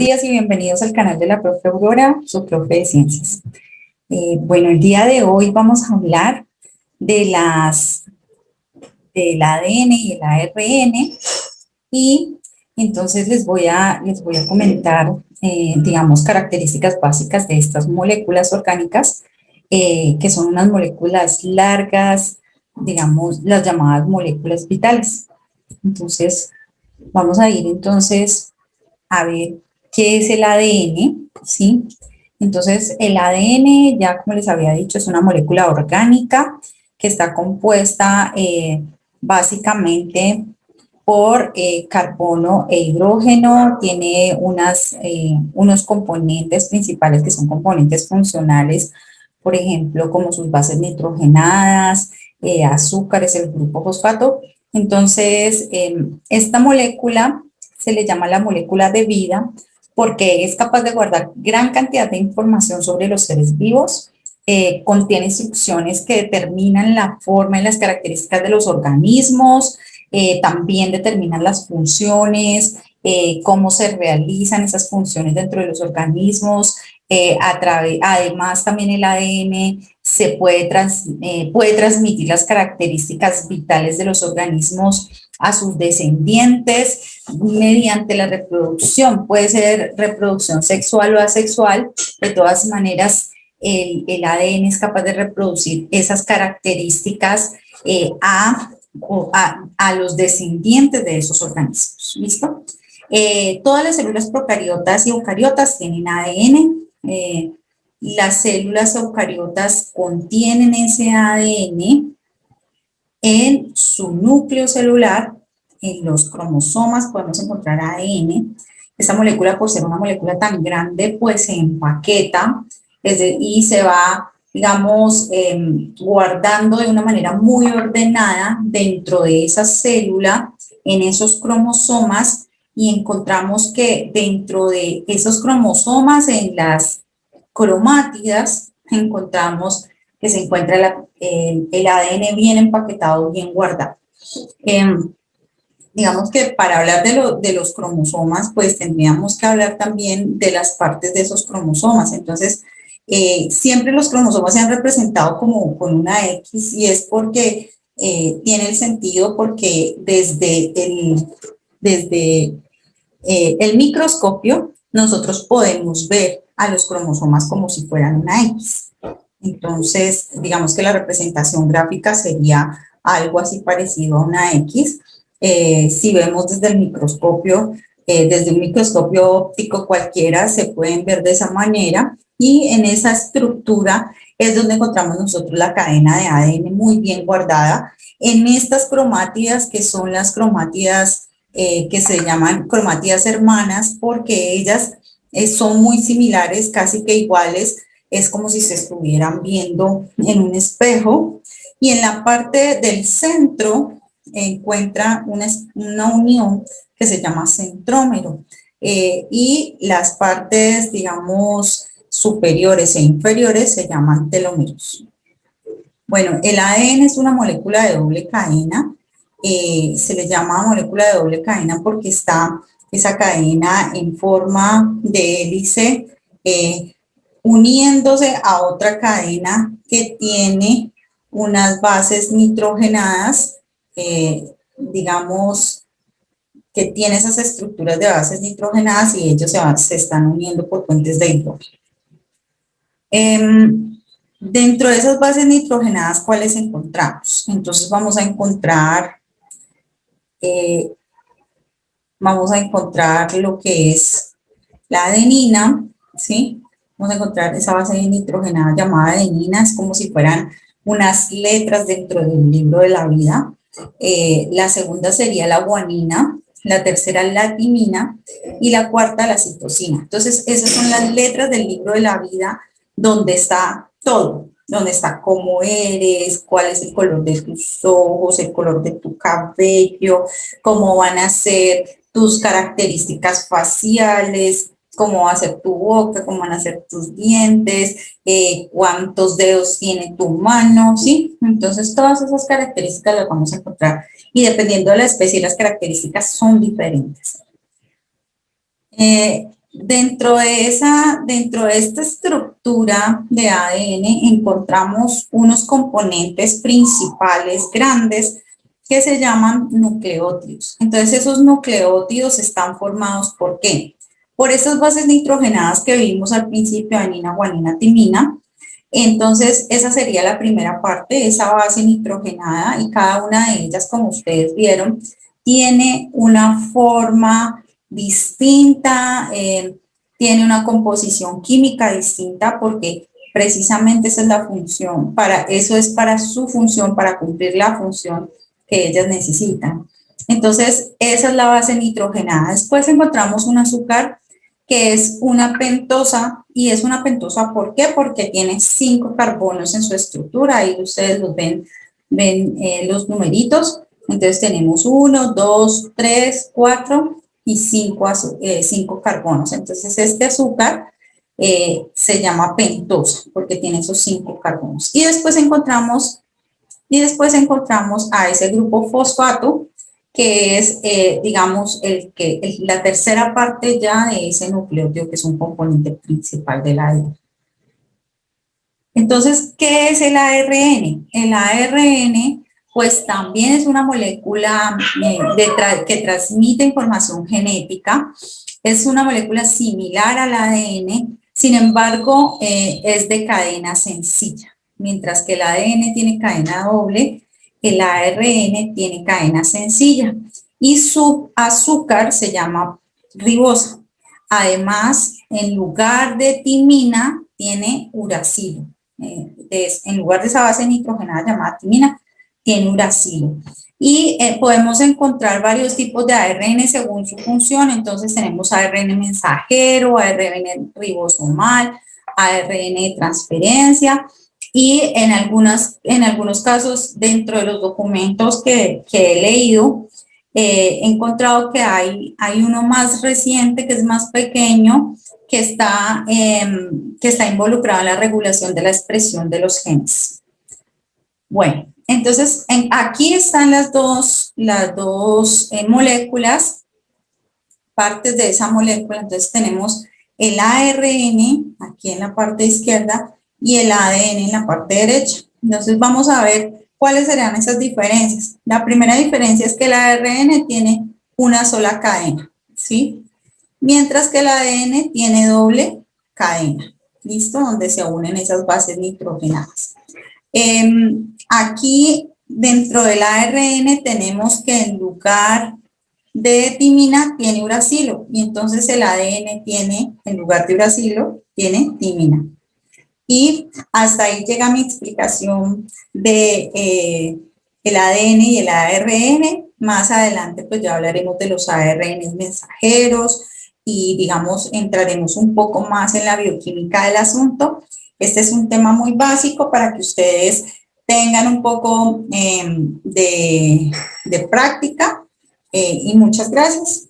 días y bienvenidos al canal de la profe Aurora, su profe de ciencias. Bueno, el día de hoy vamos a hablar de del ADN y el ARN y entonces les voy a comentar, digamos, características básicas de estas moléculas orgánicas, que son unas moléculas largas, digamos, las llamadas moléculas vitales. Entonces, vamos a ir entonces a ver qué es el ADN, ¿sí? Entonces, el ADN, ya como les había dicho, es una molécula orgánica que está compuesta básicamente por carbono e hidrógeno, tiene unos componentes principales que son componentes funcionales, por ejemplo, como sus bases nitrogenadas, azúcares, el grupo fosfato. Entonces, esta molécula se le llama la molécula de vida porque es capaz de guardar gran cantidad de información sobre los seres vivos, contiene instrucciones que determinan la forma y las características de los organismos, también determinan las funciones, cómo se realizan esas funciones dentro de los organismos. Además, también el ADN puede transmitir las características vitales de los organismos a sus descendientes mediante la reproducción. Puede ser reproducción sexual o asexual. De todas maneras, el ADN es capaz de reproducir esas características a los descendientes de esos organismos. ¿Listo? Todas las células procariotas y eucariotas tienen ADN. Las células eucariotas contienen ese ADN en su núcleo celular. En los cromosomas podemos encontrar ADN. Esta molécula, por ser una molécula tan grande, pues se empaqueta y se va, digamos, guardando de una manera muy ordenada dentro de esa célula, en esos cromosomas, y encontramos que dentro de esos cromosomas, en las cromátidas, encontramos que se encuentra el ADN bien empaquetado, bien guardado. Digamos que para hablar de los cromosomas, pues tendríamos que hablar también de las partes de esos cromosomas. Entonces, siempre los cromosomas se han representado como con una X, y es porque tiene el sentido porque desde el microscopio nosotros podemos ver a los cromosomas como si fueran una X. Entonces, digamos que la representación gráfica sería algo así parecido a una X. Si vemos desde un microscopio óptico cualquiera, se pueden ver de esa manera, y en esa estructura es donde encontramos nosotros la cadena de ADN muy bien guardada en estas cromátidas, que son las cromátidas que se llaman cromátidas hermanas, porque ellas son muy similares, casi que iguales. Es como si se estuvieran viendo en un espejo, y en la parte del centro encuentra una unión que se llama centrómero, y las partes, digamos, superiores e inferiores se llaman telómeros. Bueno, el ADN es una molécula de doble cadena. Se le llama molécula de doble cadena porque está esa cadena en forma de hélice, uniéndose a otra cadena que tiene unas bases nitrogenadas, digamos, que tiene esas estructuras de bases nitrogenadas, y ellos se están uniendo por puentes de hidrógeno. Dentro de esas bases nitrogenadas, ¿cuáles encontramos? Entonces vamos a encontrar lo que es la adenina, ¿sí? Vamos a encontrar esa base nitrogenada llamada adenina. Es como si fueran unas letras dentro del libro de la vida. La segunda sería la guanina, la tercera la timina, y la cuarta la citosina. Entonces, esas son las letras del libro de la vida, donde está todo, donde está cómo eres, cuál es el color de tus ojos, el color de tu cabello, cómo van a ser tus características faciales, cómo va a ser tu boca, cómo van a ser tus dientes, cuántos dedos tiene tu mano, ¿sí? Entonces, todas esas características las vamos a encontrar, y dependiendo de la especie, las características son diferentes. Dentro de esta estructura de ADN encontramos unos componentes principales grandes que se llaman nucleótidos. Entonces, esos nucleótidos están formados ¿por qué? Por estas bases nitrogenadas que vimos al principio, adenina, guanina, timina. Entonces, esa sería la primera parte, esa base nitrogenada, y cada una de ellas, como ustedes vieron, tiene una forma distinta, tiene una composición química distinta, porque precisamente esa es la función, eso es para su función, para cumplir la función que ellas necesitan. Entonces, esa es la base nitrogenada. Después encontramos un azúcar que es una pentosa, y es una pentosa ¿por qué? Porque tiene 5 carbonos en su estructura, ahí ustedes los ven los numeritos. Entonces tenemos 1, 2, 3, 4 y 5 carbonos. Entonces este azúcar se llama pentosa porque tiene esos 5 carbonos. Y después encontramos a ese grupo fosfato, que es, digamos, la tercera parte ya de ese nucleótido, que es un componente principal de la ADN. Entonces, ¿qué es el ARN? El ARN, pues también es una molécula que transmite información genética. Es una molécula similar al ADN, sin embargo, es de cadena sencilla. Mientras que el ADN tiene cadena doble, el ARN tiene cadena sencilla. Y su azúcar se llama ribosa. Además, en lugar de timina, tiene uracilo. En lugar de esa base nitrogenada llamada timina, tiene uracilo. Y podemos encontrar varios tipos de ARN según su función. Entonces tenemos ARN mensajero, ARN ribosomal, ARN de transferencia, y en algunos casos dentro de los documentos que he leído, he encontrado que hay uno más reciente, que es más pequeño, que está involucrado en la regulación de la expresión de los genes. Bueno, entonces aquí están las dos moléculas, partes de esa molécula. Entonces tenemos el ARN aquí en la parte izquierda y el ADN en la parte derecha. Entonces vamos a ver cuáles serían esas diferencias. La primera diferencia es que el ARN tiene una sola cadena, ¿sí? Mientras que el ADN tiene doble cadena, ¿listo? Donde se unen esas bases nitrogenadas. Aquí dentro del ARN tenemos que en lugar de timina tiene uracilo, y entonces el ADN tiene, en lugar de uracilo, tiene timina. Y hasta ahí llega mi explicación de el ADN y el ARN. Más adelante pues ya hablaremos de los ARN mensajeros y, digamos, entraremos un poco más en la bioquímica del asunto. Este es un tema muy básico para que ustedes tengan un poco de práctica, y muchas gracias.